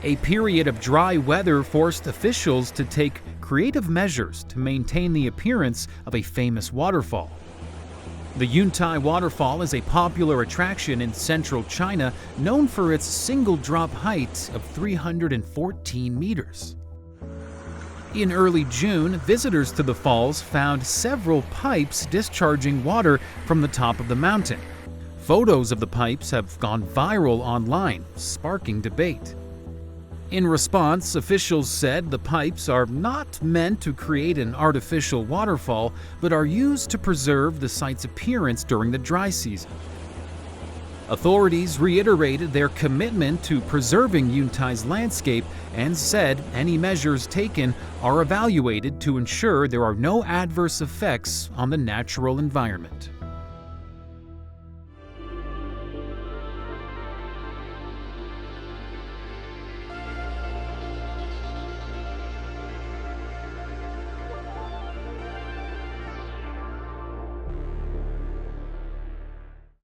A period of dry weather forced officials to take creative measures to maintain the appearance of a famous waterfall. The Yuntai Waterfall is a popular attraction in central China, known for its single-drop height of 314 meters. In early June, visitors to the falls found several pipes discharging water from the top of the mountain. Photos of the pipes have gone viral online, sparking debate. In response, officials said the pipes are not meant to create an artificial waterfall, but are used to preserve the site's appearance during the dry season. Authorities reiterated their commitment to preserving Yuntai's landscape and said any measures taken are evaluated to ensure there are no adverse effects on the natural environment.